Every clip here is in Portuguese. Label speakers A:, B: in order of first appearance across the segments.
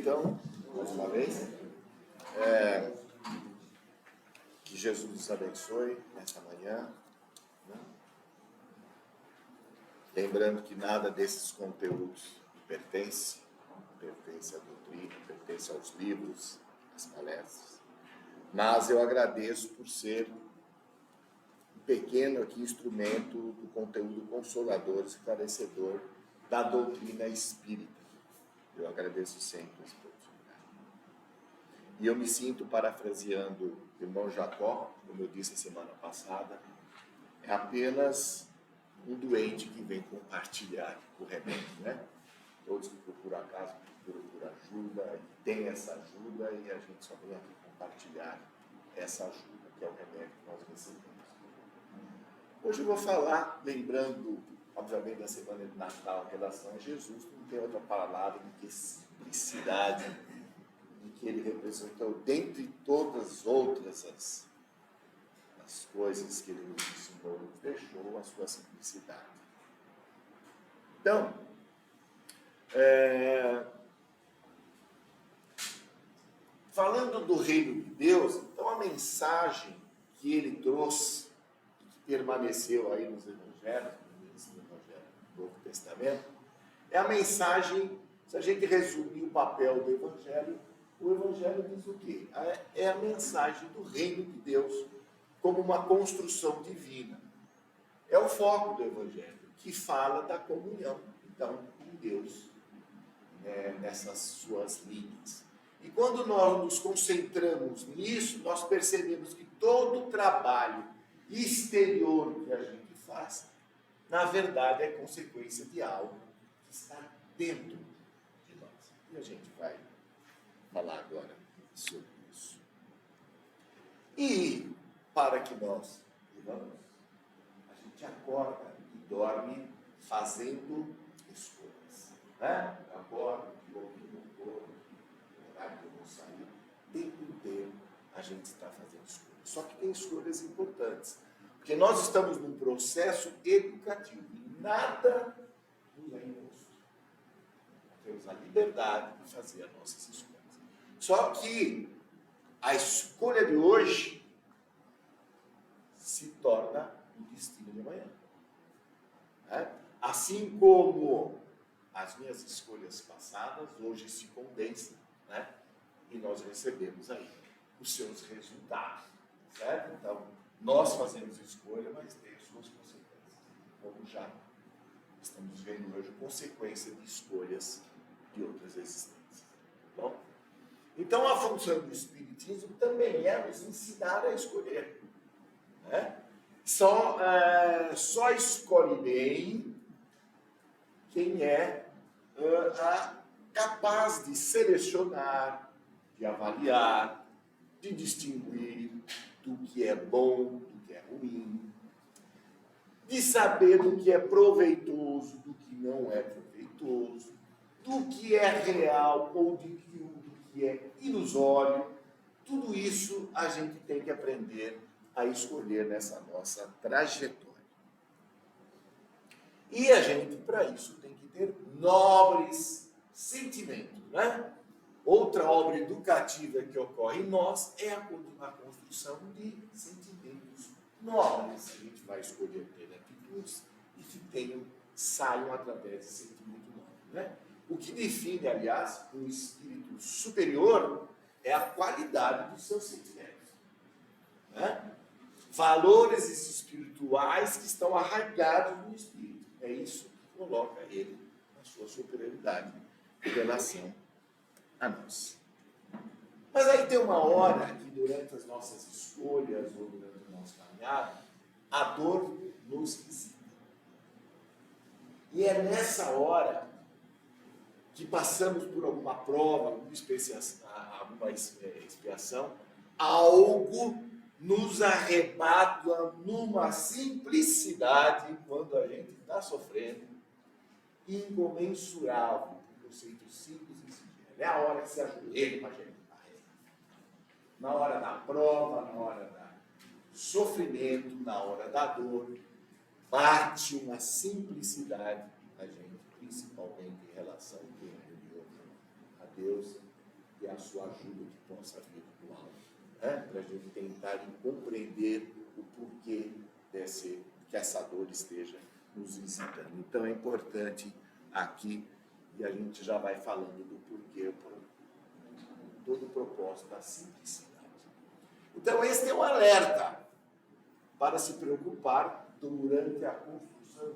A: então, mais uma vez. Que Jesus nos abençoe nessa manhã. Né? Lembrando que nada desses conteúdos pertence à doutrina, pertence aos livros, às palestras. Mas eu agradeço por ser um pequeno aqui instrumento do conteúdo consolador, esclarecedor da doutrina espírita. Eu agradeço sempre essa oportunidade. E eu me sinto parafraseando o irmão Jacó, como eu disse a semana passada, é apenas um doente que vem compartilhar o remédio, né? Todos que procuram a casa procuram por ajuda, e tem essa ajuda, e a gente só vem aqui compartilhar essa ajuda, que é o remédio que nós recebemos. Hoje eu vou falar, lembrando, obviamente, da semana de Natal em relação a Jesus, não tem outra palavra do que simplicidade, em que ele representou, dentre todas as outras as coisas que ele nos ensinou, nos deixou a sua simplicidade. Então, falando do reino de Deus, então a mensagem que ele trouxe e que permaneceu aí nos evangelhos, no Evangelho do Novo Testamento, é a mensagem, se a gente resumir o papel do Evangelho, o Evangelho diz o quê? É a mensagem do reino de Deus como uma construção divina. É o foco do Evangelho, que fala da comunhão, então, com Deus, nessas suas linhas. E quando nós nos concentramos nisso, nós percebemos que todo o trabalho exterior que a gente faz, na verdade, é consequência de algo que está dentro de nós. E a gente vai falar agora sobre isso. E para que nós vivamos, a gente acorda e dorme fazendo escolhas. Né? Eu acordo, vou no corpo, no horário que eu vou sair, o tempo inteiro a gente está fazendo escolhas. Só que tem escolhas importantes, porque nós estamos num processo educativo e nada nos é imposto. Temos a liberdade de fazer as nossas escolhas. Só que a escolha de hoje se torna o destino de amanhã. Né? Assim como as minhas escolhas passadas hoje se condensam, né? E nós recebemos aí os seus resultados. Certo? Então, nós fazemos escolha, mas tem as suas consequências. Como já estamos vendo hoje, consequência de escolhas de outras existências. Bom? Então, a função do Espiritismo também é nos ensinar a escolher. Né? Só escolhe bem quem é capaz de selecionar, de avaliar, de distinguir do que é bom, do que é ruim, de saber do que é proveitoso, do que não é proveitoso, do que é real ou do que é ilusório. Tudo isso a gente tem que aprender a escolher nessa nossa trajetória. E a gente, para isso, tem que ter nobres sentimentos, né? Outra obra educativa que ocorre em nós é a construção de sentimentos nobres. A gente vai escolher ter atitudes e que saiam através de sentimento nobre, né? O que define, aliás, um espírito superior é a qualidade dos seus sentimentos. Né? Valores espirituais que estão arraigados no espírito. É isso que coloca ele na sua superioridade em relação a nós. Mas aí tem uma hora que durante as nossas escolhas ou durante o nosso caminhar, a dor nos visita. E é nessa hora que passamos por alguma prova, alguma expiação, algo nos arrebata numa simplicidade quando a gente está sofrendo, incomensurável, por conceito simples e singelo. É a hora que se ajoelha para a gente na hora da prova, na hora do sofrimento, na hora da dor, bate uma simplicidade na gente, principalmente em relação a Deus e a sua ajuda que possa vir do alto, né? Para a gente tentar compreender o porquê que essa dor esteja nos visitando. Então é importante aqui, e a gente já vai falando do porquê, todo o propósito da simplicidade. Então este é um alerta para se preocupar durante a construção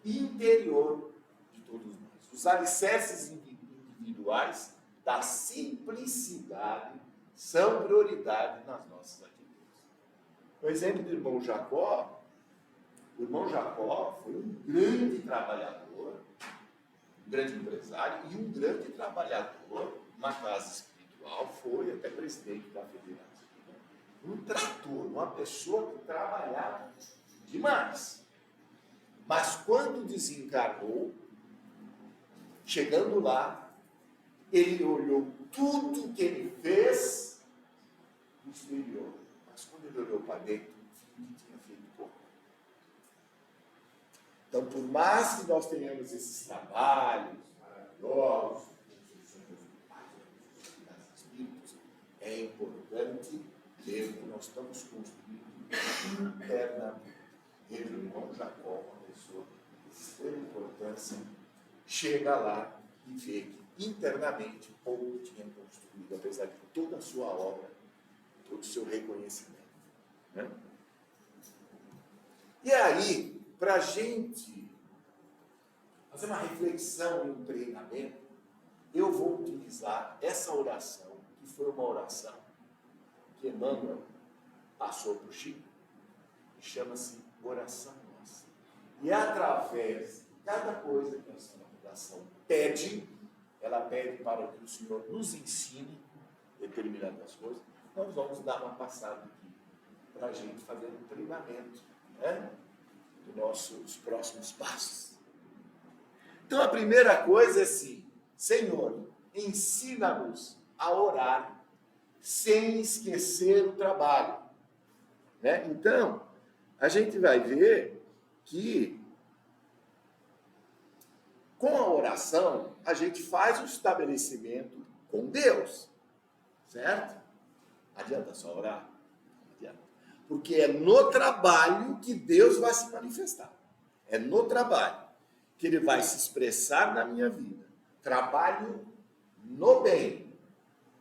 A: interior de todos nós. Os alicerces individuais da simplicidade são prioridade nas nossas atitudes. O exemplo do irmão Jacó, o irmão Jacó foi um grande trabalhador, um grande empresário e um grande trabalhador na casa espiritual, foi até presidente da federação. Um trator, uma pessoa que trabalhava demais. Mas quando desencarnou, chegando lá, ele olhou tudo que ele fez no exterior. Mas quando ele olhou para dentro, ele tinha feito pouco. Então, por mais que nós tenhamos esses trabalhos maravilhosos, é importante ver que nós estamos construindo internamente. Ele, o irmão Jacó, uma pessoa de extrema importância, chega lá e vê que internamente pouco tinha construído, apesar de toda a sua obra, todo o seu reconhecimento. Né? E aí, para a gente fazer uma reflexão e um treinamento, eu vou utilizar essa oração, que foi uma oração que Emmanuel passou para o Chico, que chama-se Oração Nossa. E através de cada coisa que essa oração pede, ela pede para que o Senhor nos ensine determinadas coisas. Nós vamos dar uma passada aqui para a gente fazer um treinamento, né, dos nossos próximos passos. Então a primeira coisa é assim: Senhor, ensina-nos a orar sem esquecer o trabalho. Né? Então, a gente vai ver que com a oração, a gente faz um estabelecimento com Deus, certo? Adianta só orar? Não adianta. Porque é no trabalho que Deus vai se manifestar. É no trabalho que Ele vai se expressar na minha vida. Trabalho no bem,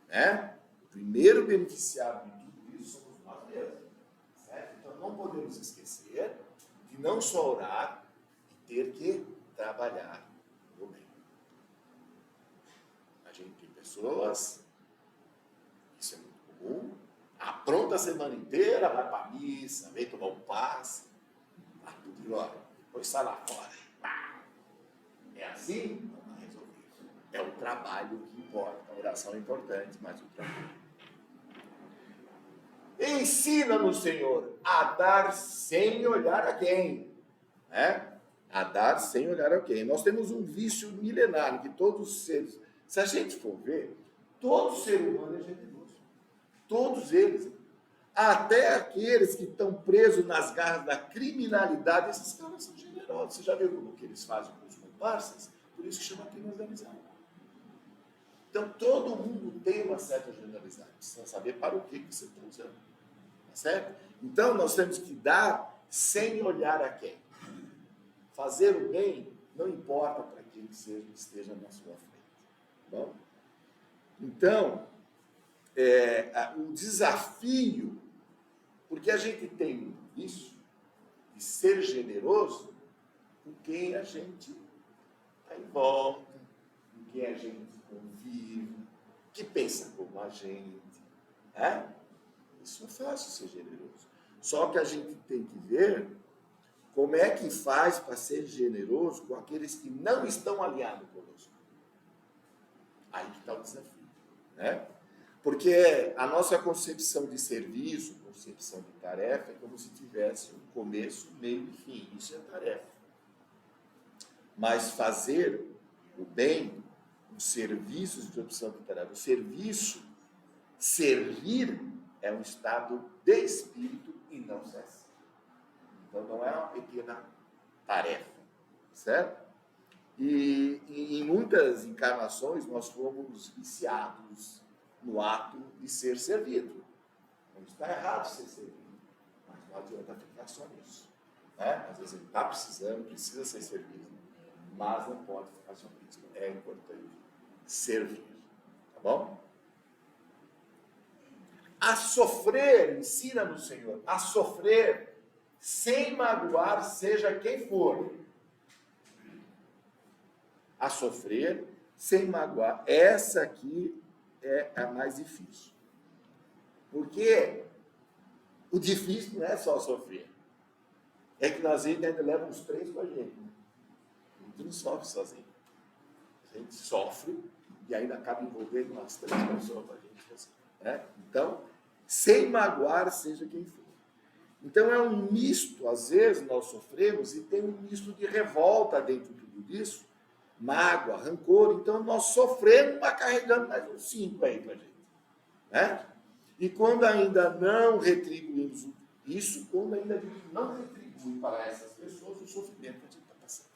A: né? O primeiro beneficiário de tudo isso somos nós mesmos, certo? Então não podemos esquecer de não só orar e ter que trabalhar no bem. A gente tem pessoas, isso é muito comum, apronta a semana inteira, vai para a missa, vem tomar um passe, vai tudo de hora, depois sai lá fora. É assim? Não está resolvido. É o trabalho que importa. A oração é importante, mas o trabalho. Ensina-nos, Senhor, a dar sem olhar a quem. Né? A dar sem olhar a quem. Nós temos um vício milenário que todos os seres, se a gente for ver, todo ser humano é generoso. Todos eles. Até aqueles que estão presos nas garras da criminalidade, esses caras são generosos. Você já viu como que eles fazem com os comparsas? Por isso que chama crimes de amizade. Então, todo mundo tem uma certa generosidade. Precisa saber para o que você está usando. Tá certo? Então, nós temos que dar sem olhar a quem. Fazer o bem não importa para quem esteja na sua frente. Bom? Então, o desafio, porque a gente tem isso, de ser generoso com quem a gente está em volta, com quem a gente convive, que pensa como a gente. Né? Isso é fácil ser generoso. Só que a gente tem que ver como é que faz para ser generoso com aqueles que não estão alinhados conosco. Aí que está o desafio. Né? Porque a nossa concepção de serviço, concepção de tarefa, é como se tivesse um começo, meio e fim. Isso é tarefa. Mas fazer o bem, os serviços de opção de tarefa, o serviço, servir, é um estado de espírito e não cessa. Então não é uma pequena tarefa, certo? E em muitas encarnações nós fomos viciados no ato de ser servido. Não está errado ser servido, mas não adianta ficar só nisso. Né? Às vezes ele está precisando, precisa ser servido, mas não pode ficar só nisso. É importante servir. Tá bom? A sofrer, ensina-nos, Senhor, a sofrer sem magoar, seja quem for. A sofrer sem magoar. Essa aqui é a mais difícil. Porque o difícil não é só sofrer. É que nós ainda levamos os três com a gente. Né? A gente não sofre sozinho. A gente sofre e ainda acaba envolvendo umas três pessoas com a gente. Né? Então, sem magoar, seja quem for. Então, é um misto. Às vezes, nós sofremos e tem um misto de revolta dentro de tudo isso. Mágoa, rancor. Então, nós sofremos, mas carregando mais uns 5 aí para a gente. Né? E quando ainda não retribuímos isso, quando ainda não retribui para essas pessoas o sofrimento que a gente está passando.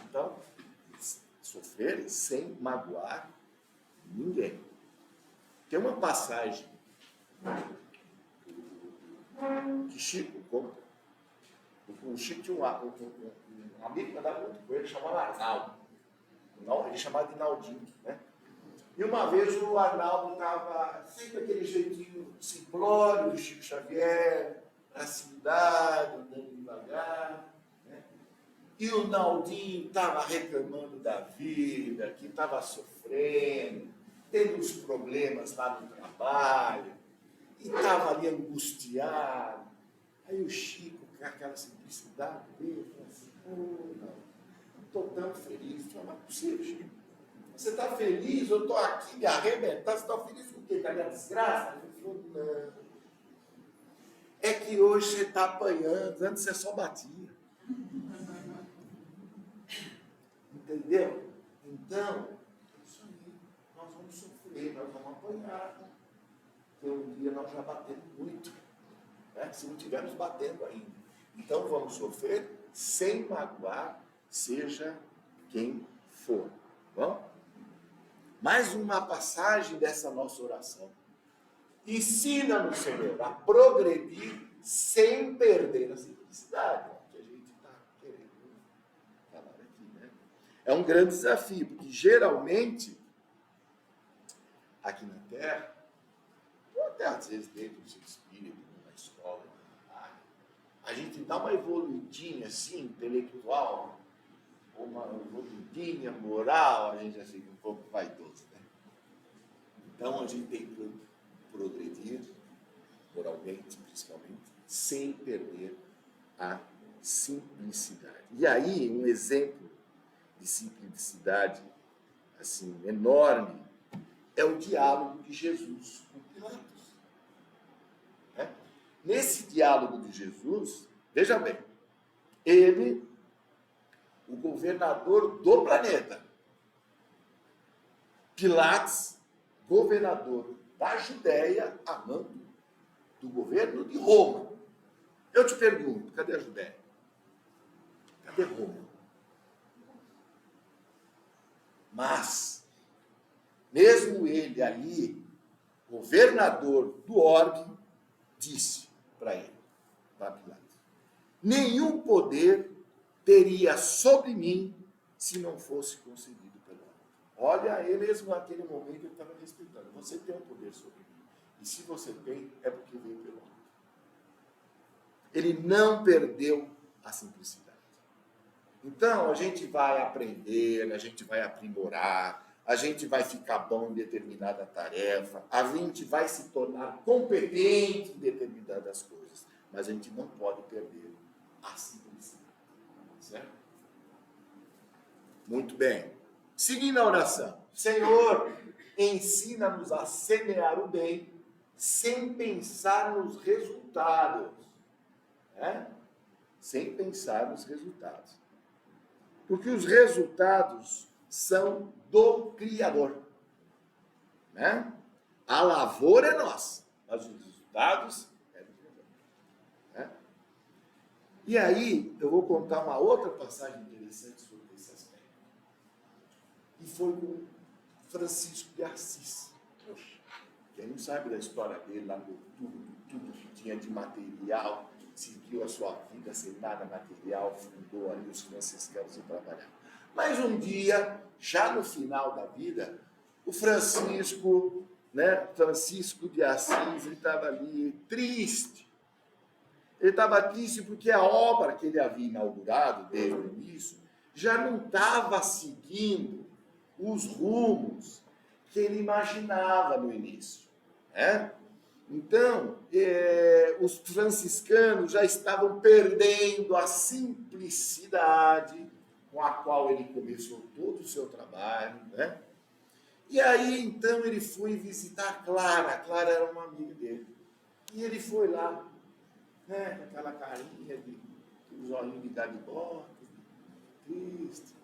A: Então, sofrer sem magoar ninguém. Tem uma passagem que Chico conta. O Chico tinha um amigo que andava muito com ele, chamava Arnaldo. Ele chamava de Naldinho, né? E uma vez o Arnaldo estava sempre aquele jeitinho simplório do Chico Xavier, acidado, andando devagar. Né? E o Naldinho estava reclamando da vida, que estava sofrendo, tendo uns problemas lá no trabalho, e estava ali angustiado. Aí o Chico, com aquela simplicidade dele, falou assim, não estou tão feliz. Eu falei, mas não é possível, Chico. Você está feliz? Eu estou aqui me arrebentando. Você está feliz com o quê? Com a minha desgraça? Ele falou, não. É que hoje você está apanhando, antes você só batia. Entendeu? Então, é isso aí. Nós vamos sofrer, nós vamos apanhar. Porque um dia nós já batemos muito. Né? Se não estivermos batendo ainda. Então, vamos sofrer sem magoar, seja quem for. Bom? Mais uma passagem dessa nossa oração. Ensina-nos, Senhor, a progredir sem perder a simplicidade, que a gente está querendo falar aqui, né? É um grande desafio, porque geralmente, aqui na Terra, ou até às vezes dentro do seu espírito, na escola, a gente dá uma evoluidinha assim, intelectual, uma evoluidinha moral, a gente já fica um pouco vaidoso, né? Então a gente tem que progredir, moralmente, principalmente, sem perder a simplicidade. E aí, um exemplo de simplicidade, assim, enorme, é o diálogo de Jesus com Pilatos. Né? Nesse diálogo de Jesus, veja bem, ele, o governador do planeta, Pilatos, governador da Judéia, amando do governo de Roma. Eu te pergunto, cadê a Judéia? Cadê Roma? Mas, mesmo ele ali, governador do orbe, disse para ele, para Pilatos, nenhum poder teria sobre mim se não fosse concedido pelo homem. Olha, ele mesmo naquele momento ele estava respeitando. Você tem um poder sobre mim. E se você tem, é porque veio pelo homem. Ele não perdeu a simplicidade. Então, a gente vai aprender, a gente vai aprimorar, a gente vai ficar bom em determinada tarefa, a gente vai se tornar competente em determinadas coisas, mas a gente não pode perder a simplicidade. Certo? Muito bem. Seguindo a oração. Senhor, ensina-nos a semear o bem sem pensar nos resultados. Né? Sem pensar nos resultados. Porque os resultados são do Criador. Né? A lavoura é nossa, mas os resultados é do Criador. Né? E aí, eu vou contar uma outra passagem interessante sobre esse aspecto. E foi com Francisco de Assis. Poxa, quem não sabe da história dele, lá no tudo que tinha de material, seguiu a sua vida sem nada material, fundou ali os franciscanos e trabalhava. Mas um dia, já no final da vida, o Francisco, né, Francisco de Assis, ele estava ali triste. Ele estava triste porque a obra que ele havia inaugurado desde o início já não estava seguindo os rumos que ele imaginava no início, né? Então, os franciscanos já estavam perdendo a simplicidade com a qual ele começou todo o seu trabalho, né? E aí, então, ele foi visitar Clara. Clara era uma amiga dele. E ele foi lá, né, com aquela carinha de os olhinhos de galibotas, triste.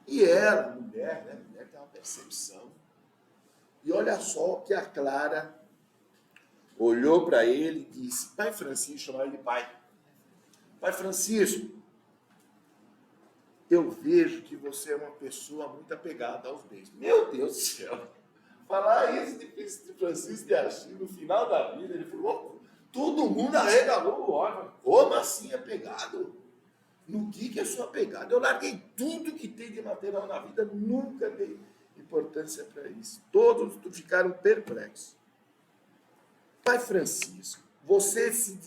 A: E ela, mulher, né? Mulher tem uma percepção. E olha só o que a Clara olhou para ele e disse: Pai Francisco, chamava ele de pai. Pai Francisco, eu vejo que você é uma pessoa muito apegada aos bens. Meu Deus do céu! Falar isso de Francisco de Assis no final da vida, ele falou: todo mundo arregalou o olho. Como assim apegado? No que eu sou apegado? Eu larguei tudo que tem de material na vida, nunca dei importância para isso. Todos ficaram perplexos. Pai Francisco, você se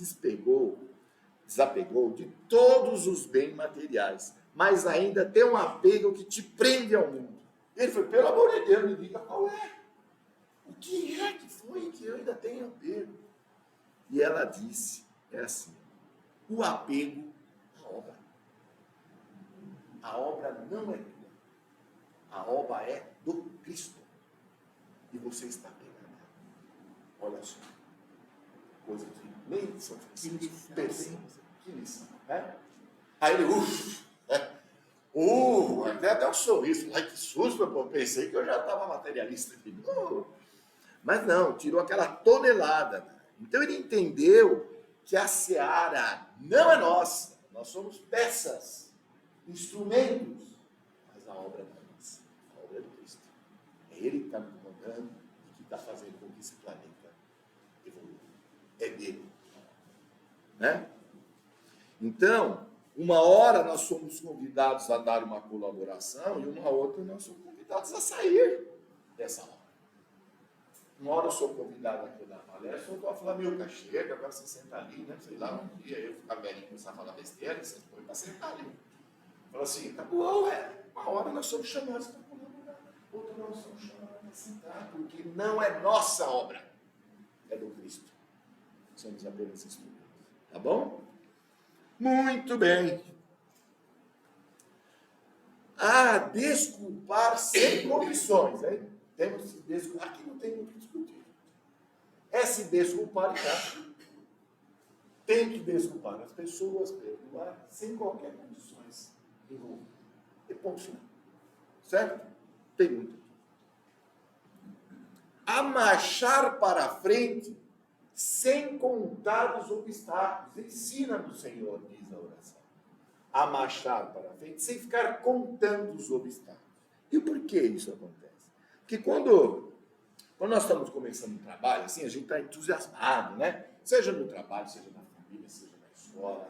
A: desapegou de todos os bens materiais, mas ainda tem um apego que te prende ao mundo. Ele falou: pelo amor de Deus, me diga qual é. O que é que foi que eu ainda tenho apego? E ela disse, é assim, o apego à obra. A obra não é tua. A obra é do Cristo. E você está pegando. Olha só. Coisa que nem São Francisco pensa. Que lição, né? Aí ele, até um sorriso. Ai, que susto, pô. Pensei que eu já estava materialista aqui. Mas não, tirou aquela tonelada. Então ele entendeu que a seara não é nossa. Nós somos peças, instrumentos. Mas a obra não é nossa. A obra é do Cristo. É Ele que está nos comandando e que está fazendo com que esse planeta evolua. É dele. Né? Então, uma hora nós somos convidados a dar uma colaboração e uma outra nós somos convidados a sair dessa obra. Uma hora eu sou convidado aqui da palestra, eu vou falar: meu, chega, agora você senta ali, né? Sei lá, um dia eu ficar velhinho e começar a falar besteira, você põe para sentar ali. Fala assim: acabou, uma hora nós somos chamados para colaborar, outra nós somos chamados para sentar, porque não é nossa obra, é do Cristo. Somos apenas instrumentos. Tá bom? Muito bem. Desculpar sem comissões, hein? Temos que desculpar. Aqui não tem muito que discutir. É se desculpar e cá. Tem que desculpar as pessoas, perdoar, sem qualquer condições envolvidas. E ponto final. Certo? Tem muito. A marchar para a frente sem contar os obstáculos. Ensina-nos, Senhor, diz a oração. A marchar para a frente sem ficar contando os obstáculos. E por que isso acontece? Porque quando nós estamos começando um trabalho, assim, a gente está entusiasmado, né? Seja no trabalho, seja na família, seja na escola,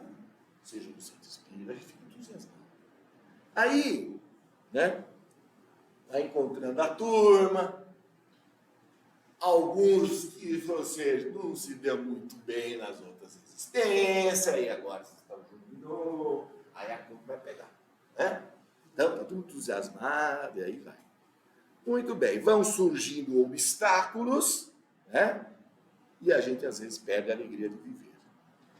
A: seja no centro espírita, a gente fica entusiasmado. Aí, né? Vai encontrando a turma, alguns que você não se deu muito bem nas outras existências, e agora vocês estão juntos de novo, aí a turma vai pegar, né? Então, está tudo entusiasmado, e aí vai. Muito bem, vão surgindo obstáculos, né? E a gente às vezes perde a alegria de viver,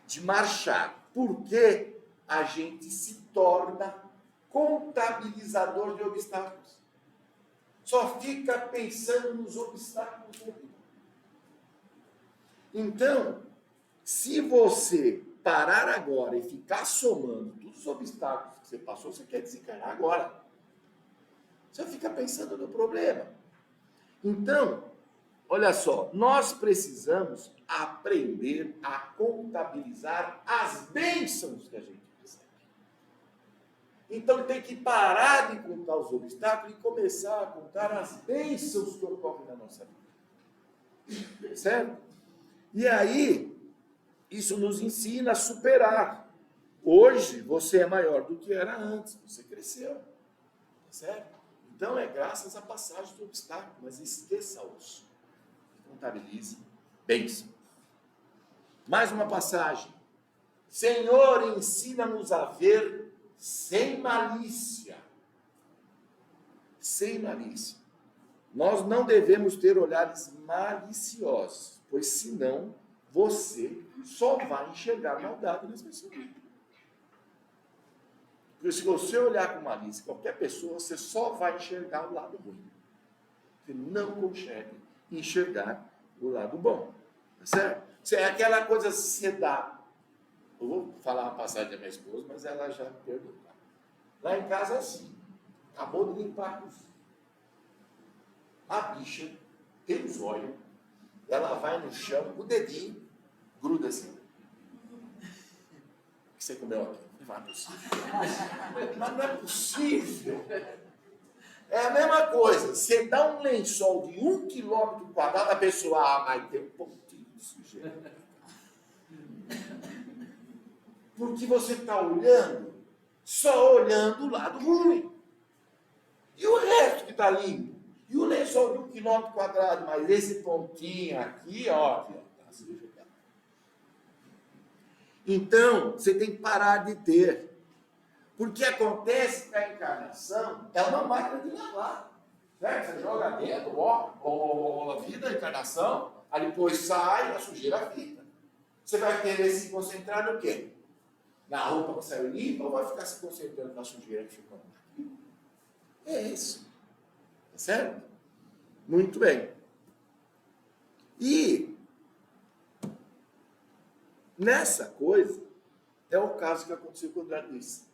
A: de marchar, porque a gente se torna contabilizador de obstáculos. Só fica pensando nos obstáculos da vida. Então, se você parar agora e ficar somando todos os obstáculos que você passou, você quer desencarnar agora. Você fica pensando no problema. Então, olha só, nós precisamos aprender a contabilizar as bênçãos que a gente recebe. Então, tem que parar de contar os obstáculos e começar a contar as bênçãos que ocorrem na nossa vida. Certo? E aí, isso nos ensina a superar. Hoje, você é maior do que era antes. Você cresceu. Certo? Então, é graças à passagem do obstáculo. Mas esqueça-os. Contabilize bênção. Mais uma passagem. Senhor, ensina-nos a ver sem malícia. Sem malícia. Nós não devemos ter olhares maliciosos, pois senão você só vai enxergar maldade nas pessoas. Porque se você olhar com malícia qualquer pessoa, você só vai enxergar o lado ruim. Você não consegue enxergar o lado bom. Tá certo? É aquela coisa que você dá. Eu vou falar uma passagem da minha esposa, mas ela já me perdoou. Lá em casa é assim. Acabou de limpar a cozinha. A bicha tem os olhos, ela vai no chão, o dedinho gruda assim. O que você comeu aqui? Não é possível. Mas não é possível. É a mesma coisa. Você dá um lençol de 1 km², a pessoa, mas tem um pontinho de sujeira. Porque você está olhando, só olhando o lado ruim. E o resto que está limpo? E o lençol de 1 km², mas esse pontinho aqui, ó, está sujo. Então, você tem que parar de ter. Porque acontece que a encarnação é uma máquina de lavar. Certo? Você joga dentro, ó, a vida, a encarnação, aí depois sai, a sujeira fica. Você vai querer se concentrar no quê? Na roupa que saiu limpa ou vai ficar se concentrando na sujeira que ficou aqui? É isso. Tá certo? Muito bem. E nessa coisa, é o caso que aconteceu com o André Luiz.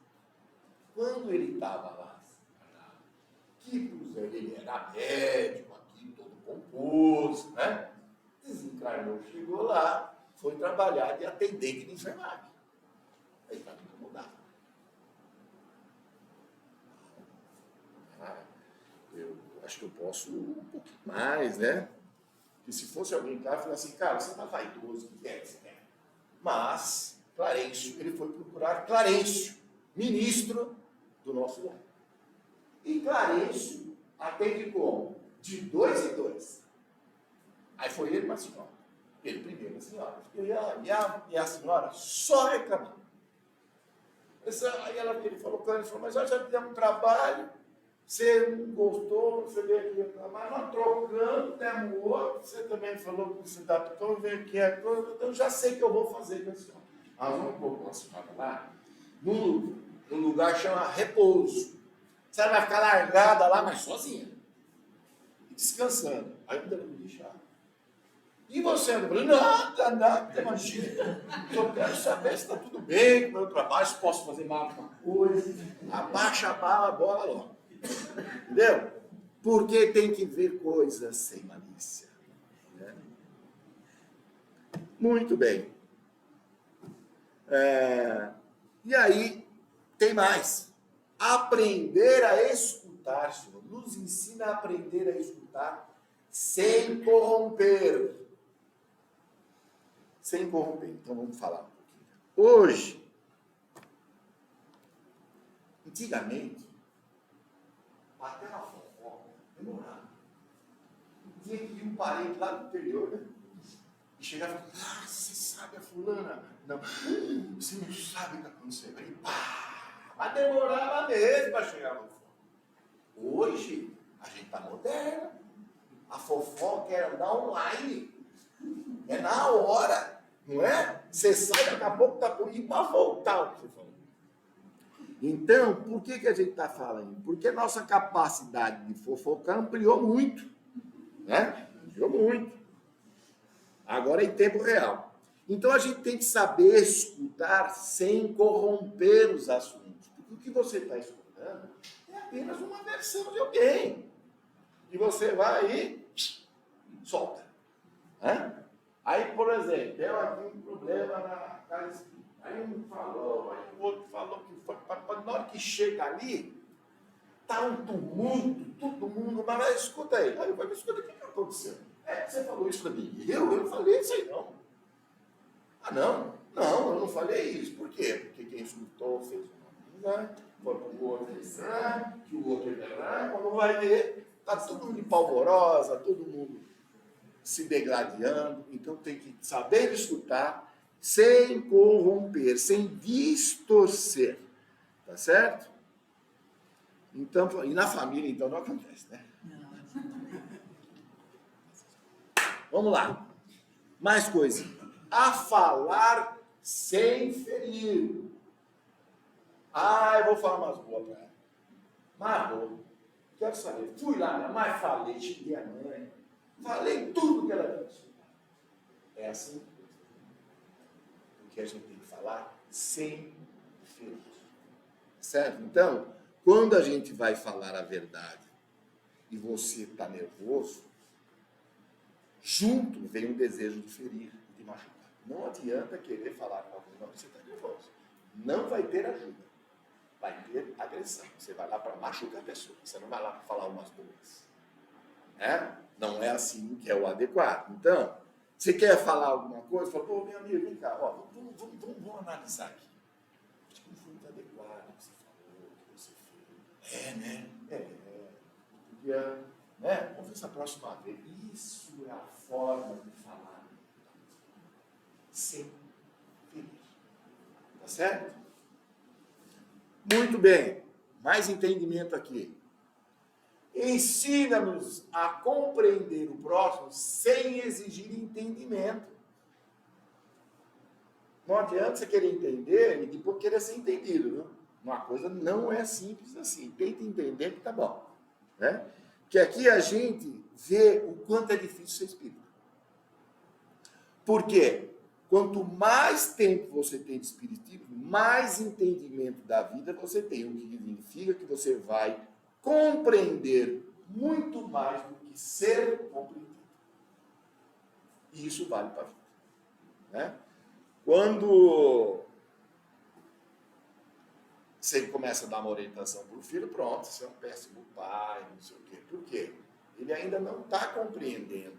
A: Quando ele estava lá, ele era médico aqui, todo pomposo, né? Desencarnou, chegou lá, foi trabalhar de atendente de enfermagem. Aí está tudo mudado. Eu acho que eu posso um pouquinho mais, né? Que se fosse alguém cá, falar assim, cara, você está vaidoso, o que é que você quer? Mas, Clarencio, ele foi procurar Clarencio, ministro do nosso lar. E Clarencio atende como? De 2 em 2. Aí foi ele e uma senhora. Ele primeiro, a senhora. E a senhora só reclamando. Aí ele falou, mas nós já fizemos um trabalho, você não gostou, você veio aqui reclamar, nós trocamos, demos outro, você também falou que você adaptou, veio aqui, então já sei o que eu vou fazer com a senhora. Nós vamos pôr com a senhora lá, num lugar que chama repouso. Você vai ficar largada lá, mas sozinha, descansando. Aí eu não me deixar. E você, André? Nada, imagina. Eu quero saber se está tudo bem com o meu trabalho, se posso fazer mais alguma coisa. Abaixa a bola logo. Entendeu? Porque tem que ver coisas sem malícia. Né? Muito bem. E aí, tem mais. Aprender a escutar, Senhor. Nos ensina a aprender a escutar sem corromper. Sem corromper. Então vamos falar um pouquinho. Hoje, antigamente, até na fofoca, demorava. Tinha que ir um parente lá do interior, né? E chegava e falava, você sabe a fulana? Não, você não sabe o que aconteceu. Aí, pá, mas demorava mesmo para chegar no foco. Hoje, a gente está moderno. A fofoca é andar online. É na hora. Não é? Você sai, daqui a pouco está por ir para voltar o que você falou. Então, por que a gente está falando? Porque a nossa capacidade de fofocar ampliou muito. Né? Ampliou muito. Agora em tempo real. Então, a gente tem que saber escutar sem corromper os assuntos. Porque o que você está escutando é apenas uma versão de alguém. E você vai e solta. Né? Aí, por exemplo, deu aqui um problema na casa espírita. Aí um falou, aí o outro falou que foi. Na hora que chega ali, está um tumulto, todo mundo, mas escuta aí. Aí eu falei, escuta, o que aconteceu? É que você falou isso para mim? Eu não falei isso aí, não. Ah, não, eu não falei isso. Por quê? Porque quem escutou fez uma coisa, foi para o outro, que o outro, quando vai ver, está todo mundo em polvorosa, todo mundo se degladiando. Então tem que saber escutar sem corromper, sem distorcer. Tá certo? Então, e na família, então, não acontece, né? Vamos lá. Mais coisa. A falar sem ferir. Eu vou falar umas boas para ela. Mas, quero saber. Fui lá, minha mãe, falei, xinguei a mãe. Falei tudo que ela disse. É assim. Porque a gente tem que falar sem ferir. Certo? Então, quando a gente vai falar a verdade e você está nervoso, junto vem um desejo de ferir, de machucar. Não adianta querer falar com alguém, não, você está nervoso. Não vai ter ajuda. Vai ter agressão. Você vai lá para machucar a pessoa. Você não vai lá para falar umas boas. Não é assim que é o adequado. Então, você quer falar alguma coisa? Fala, pô, meu amigo, vem cá, vamos analisar aqui. Acho que não foi muito adequado o que você falou, o que você fez. Vamos ver essa próxima vez. Isso é a forma de falar sem ferir. Tá certo? Muito bem. Mais entendimento aqui. Ensina-nos a compreender o próximo sem exigir entendimento. Não adianta você querer entender e depois querer ser entendido, viu? Uma coisa não é simples assim. Tenta entender que tá bom. Né? Que aqui a gente vê o quanto é difícil ser espírita. Por quê? Quanto mais tempo você tem de espiritismo, mais entendimento da vida você tem. O que significa que você vai compreender muito mais do que ser compreendido. E isso vale para a vida. Né? Quando você começa a dar uma orientação para o filho, pronto, você é um péssimo pai, não sei o quê. Por quê? Ele ainda não está compreendendo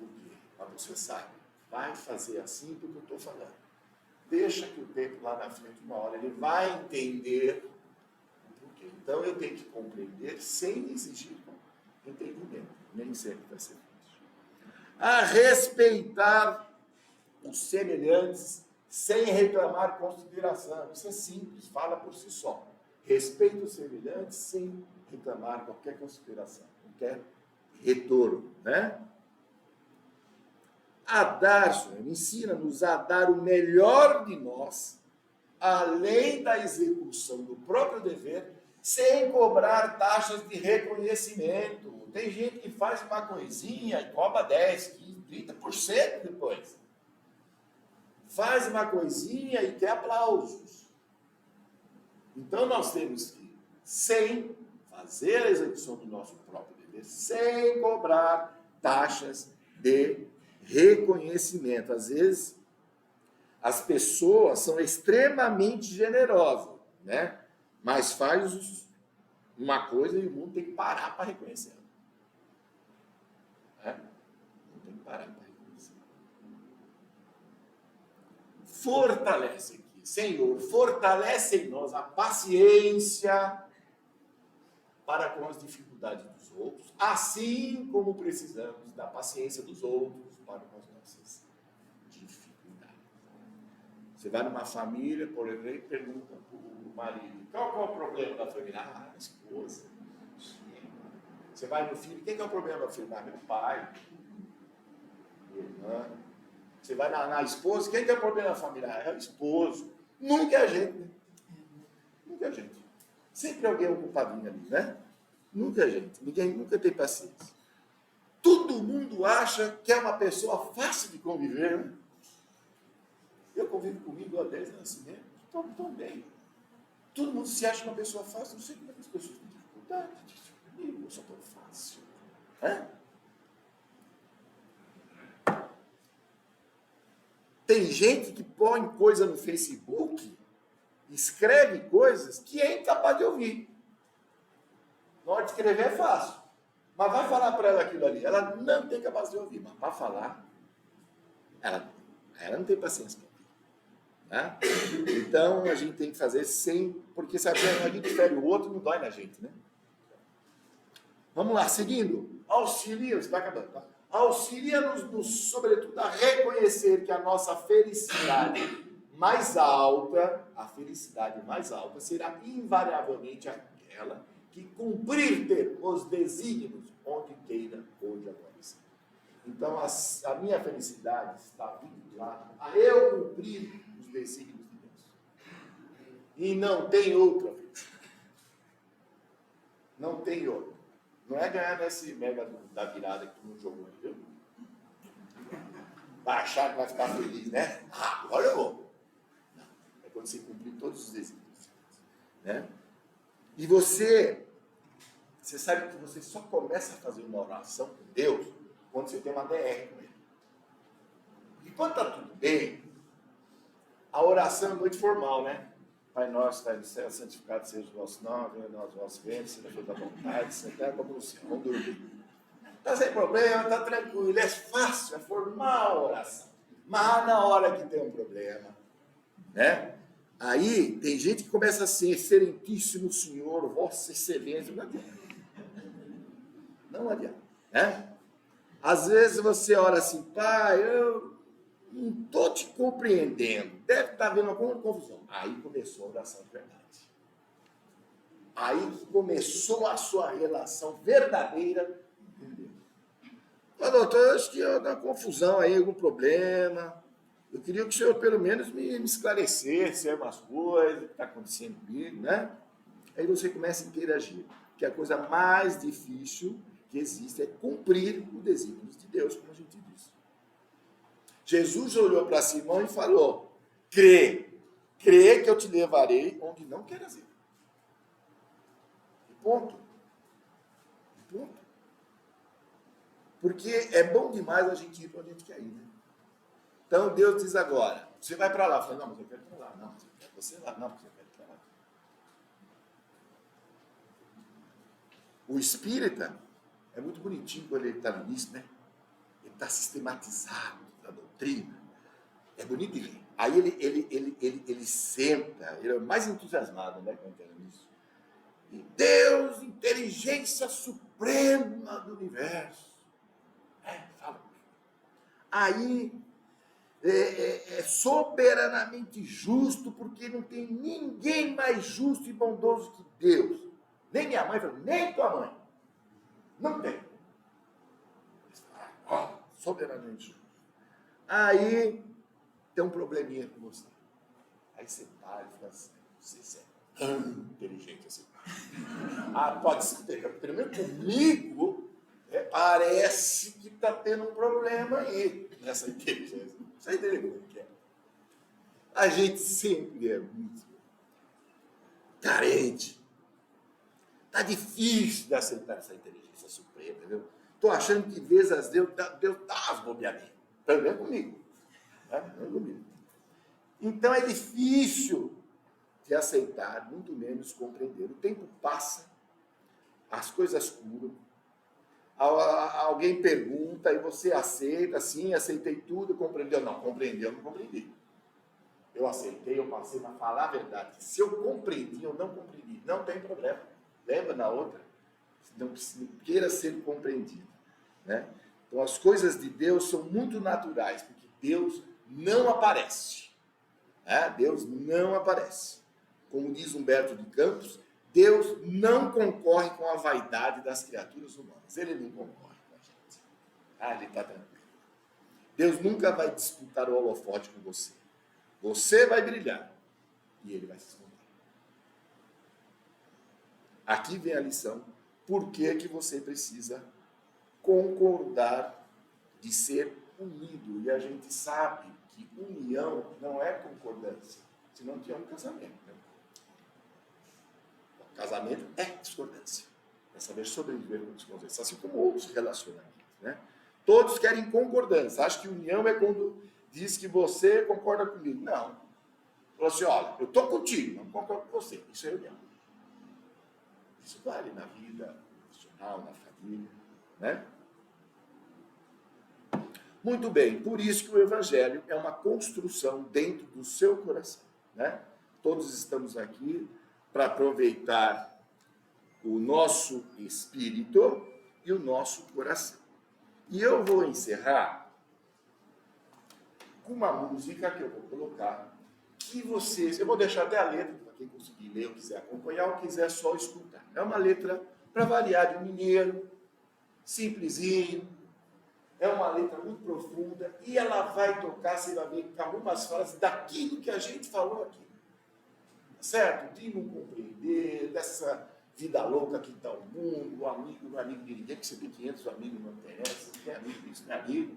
A: o porquê. Mas você sabe, vai fazer assim porque eu estou falando. Deixa que o tempo lá na frente, uma hora, ele vai entender o porquê. Então eu tenho que compreender sem exigir entendimento. Nem sempre vai ser fácil. A respeitar os semelhantes sem reclamar consideração. Isso é simples, fala por si só. Respeita os semelhantes sem reclamar qualquer consideração, qualquer retorno, né? A dar, Senhor, ensina-nos a dar o melhor de nós, além da execução do próprio dever, sem cobrar taxas de reconhecimento. Tem gente que faz uma coisinha e cobra 10, 15, 30% depois. Faz uma coisinha e quer aplausos. Então nós temos que, sem fazer a execução do nosso próprio dever, sem cobrar taxas de reconhecimento. Às vezes, as pessoas são extremamente generosas, né? Mas faz uma coisa e o mundo tem que parar para reconhecer. Não tem que parar para reconhecer. Fortalece aqui. Senhor, fortalece em nós a paciência para com as dificuldades dos outros, assim como precisamos da paciência dos outros para com as nossas dificuldades. Você vai numa família, por exemplo, e pergunta para o marido, qual é o problema da família? A esposa. Você vai no filho, quem é o problema da família? Meu pai, minha irmã. Você vai na esposa, quem tem o problema da família? É o esposo. Nunca é a gente, né? Nunca é a gente. Sempre alguém é um culpadinho ali, né? Nunca é a gente. Ninguém nunca tem paciência. Todo mundo acha que é uma pessoa fácil de conviver, né? Eu convivo comigo há 10 anos assim mesmo. Estou bem. Todo mundo se acha uma pessoa fácil. Não sei como é que as pessoas têm dificuldade disso comigo. Eu sou tão fácil. Tem gente que põe coisa no Facebook, escreve coisas que é incapaz de ouvir. Na hora de escrever é fácil. Mas vai falar para ela aquilo ali. Ela não tem capacidade de ouvir, mas para falar, ela não tem paciência para ouvir. Né? Então, a gente tem que fazer sem... Porque, sabe, a gente fere o outro, não dói na gente, né? Vamos lá, seguindo. Auxilia-nos, está acabando, tá? Auxilia-nos, sobretudo, a reconhecer que a nossa felicidade mais alta, a felicidade mais alta, será invariavelmente aquela que cumprir ter os desígnios onde queira hoje aparecer. Então, a minha felicidade está vinculada a eu cumprir os desígnios de Deus. E não tem outra felicidade. Não tem outra. Não é ganhar nesse mega da virada que tu não jogou, viu? Vai achar que vai ficar feliz, né? Ah, agora eu vou. Não. É quando você cumprir todos os desígnios. Né? E você sabe que você só começa a fazer uma oração com Deus quando você tem uma DR com Ele. E quando está tudo bem, a oração é muito formal, né? Pai nosso, está no céu, santificado seja o vosso nome, venha nós o vosso reino, seja feita a vontade, sentar como no céu. Vamos dormir. Está sem problema, está tranquilo, é fácil, é formal a oração. Mas na hora que tem um problema, né? Aí tem gente que começa assim, excelentíssimo Senhor, Vossa Excelência, não adianta. Não adianta, né? Às vezes você ora assim, pai, eu não estou te compreendendo, deve estar vendo alguma confusão. Aí começou a oração de verdade. Aí começou a sua relação verdadeira com Deus. Mas, doutor, acho que eu uma confusão aí, algum problema. Eu queria que o senhor pelo menos me esclarecesse umas coisas, o que está acontecendo comigo, né? Aí você começa a interagir. Que a coisa mais difícil que existe é cumprir o desígnio de Deus, como a gente disse. Jesus olhou para Simão e falou, crê que eu te levarei onde não queres ir. E ponto. Porque é bom demais a gente ir para onde a gente quer ir, né? Então Deus diz agora, você vai para lá. Eu falei, não, mas eu quero ir para lá. Não, mas eu quero você lá. Não, mas eu quero ir para lá. O espírita é muito bonitinho quando ele está no início, né? Ele está sistematizado a doutrina. É bonito de ver. Aí ele senta, ele é mais entusiasmado, né, quando ele nisso. E Deus, inteligência suprema do universo. Fala. Aí é soberanamente justo, porque não tem ninguém mais justo e bondoso que Deus. Nem minha mãe falou, nem tua mãe. Não tem. Soberanamente justo. Aí tem um probleminha com você. Aí você para e fala assim, você é tão inteligente assim. Pode ser, pelo menos comigo, parece que está tendo um problema aí nessa inteligência. Você entendeu como que é? A gente sempre é muito carente. Está difícil de aceitar essa inteligência suprema, entendeu? Estou achando que, de vez as Deus dá as bobeadinhas. Também comigo. Também comigo. Então é difícil de aceitar, muito menos compreender. O tempo passa, as coisas curam, alguém pergunta e você aceita, sim, aceitei tudo, compreendeu? Não, compreendeu, não compreendi. Eu aceitei, eu passei a falar a verdade. Se eu compreendi, eu não compreendi, não tem problema. Lembra na outra? Não queira ser compreendido. Né? Então as coisas de Deus são muito naturais, porque Deus não aparece. Deus não aparece. Como diz Humberto de Campos, Deus não concorre com a vaidade das criaturas humanas. Ele não concorre com a gente. Ele está tranquilo. Deus nunca vai disputar o holofote com você. Você vai brilhar e ele vai se esconder. Aqui vem a lição. Por que você precisa concordar de ser unido? E a gente sabe que união não é concordância. Senão tinha um casamento. Né? O casamento é discordância. É saber sobreviver com discordância. Assim como outros relacionamentos. Né? Todos querem concordância. Acho que união é quando diz que você concorda comigo. Não. Falou assim, olha, eu estou contigo, não concordo com você. Isso é união. Isso vale na vida profissional, na família. né? Muito bem, por isso que o Evangelho é uma construção dentro do seu coração, né? Todos estamos aqui para aproveitar o nosso espírito e o nosso coração. E eu vou encerrar com uma música que eu vou colocar, que vocês... Eu vou deixar até a letra, para quem conseguir ler ou quiser acompanhar, ou quiser só escutar. É uma letra, para variar, de um mineiro, simplesinho. É uma letra muito profunda e ela vai tocar, você vai ver, com algumas frases daquilo que a gente falou aqui. Certo? De não compreender, dessa vida louca que está o mundo, o amigo não é amigo de ninguém, que você tem 500 amigos, não interessa, não é amigo disso, não é amigo.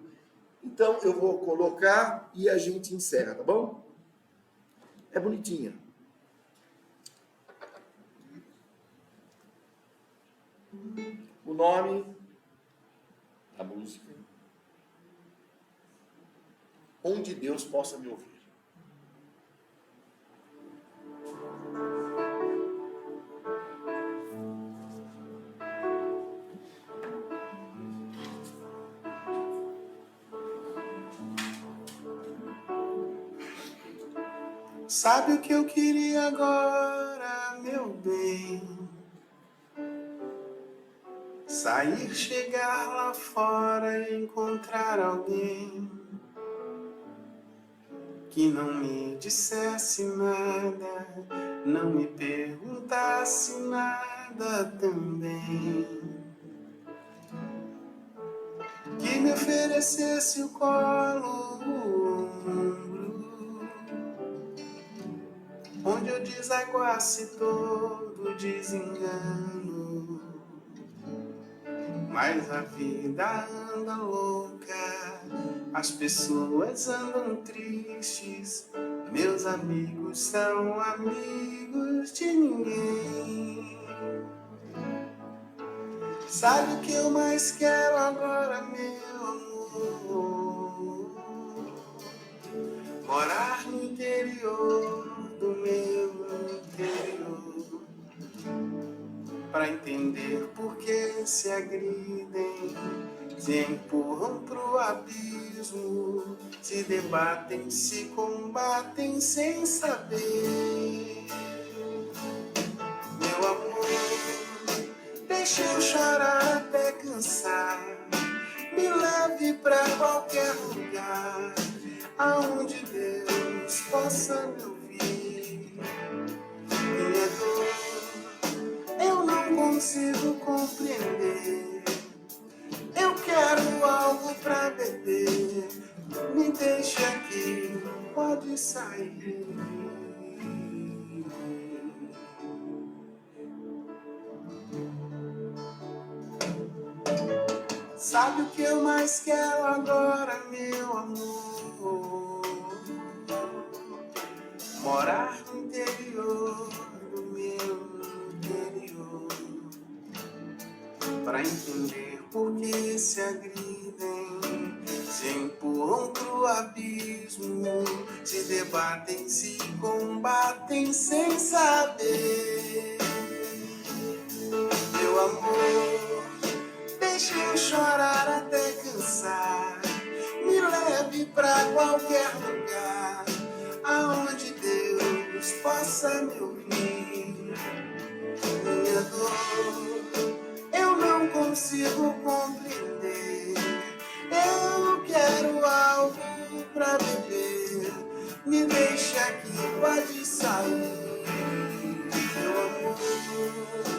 A: Então, eu vou colocar e a gente encerra, tá bom? É bonitinha. O nome da música: Onde Deus Possa Me Ouvir.
B: Sabe o que eu queria agora, meu bem? Sair, chegar lá fora e encontrar alguém que não me dissesse nada, não me perguntasse nada também, que me oferecesse o colo, o ombro, onde eu desaguasse todo desengano. Mas a vida anda louca, as pessoas andam tristes, meus amigos são amigos de ninguém. Sabe o que eu mais quero agora, meu amor? Morar no interior do meu interior, para entender por que se agridem, se empurram pro abismo, se debatem, se combatem sem saber. Meu amor, deixa eu chorar até cansar, me leve pra qualquer lugar, aonde Deus possa me ouvir. Minha dor eu não consigo compreender, eu quero algo pra beber, me deixa aqui, pode sair. Sabe o que eu mais quero agora, meu amor? Morar no interior do meu interior, para entender por que se agridem, se empurram pro abismo, se debatem, se combatem sem saber. Meu amor, deixa eu chorar até cansar, me leve pra qualquer lugar, aonde Deus possa me ouvir. Minha dor eu não consigo compreender, eu quero algo pra beber, me deixa aqui, pode sair. Meu amor,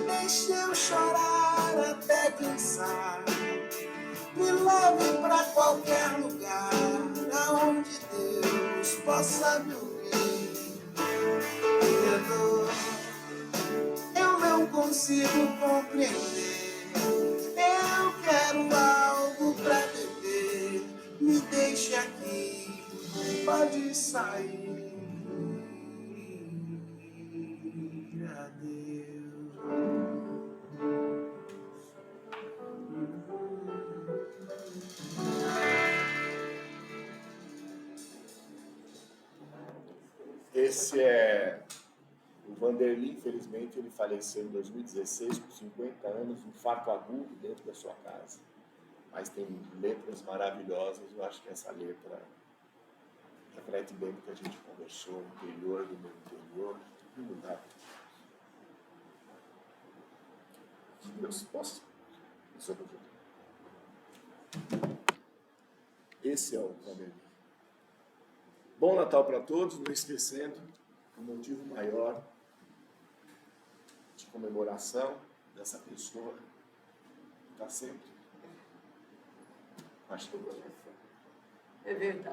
B: deixa eu chorar até cansar, me leve pra qualquer lugar, aonde Deus possa me ouvir. Minha dor eu não consigo compreender, eu quero algo pra beber, me deixe aqui, pode sair. Adeus.
A: Esse é o Vanderlei, infelizmente, ele faleceu em 2016, com 50 anos, um infarto agudo dentro da sua casa. Mas tem letras maravilhosas, eu acho que essa letra reflete bem do que a gente conversou, no interior do meu interior, em lugar. Deus possa. Esse é o Vanderlei. Bom Natal para todos, não esquecendo, o motivo maior de comemoração dessa pessoa está sempre. Acho que eu vou.
C: É verdade.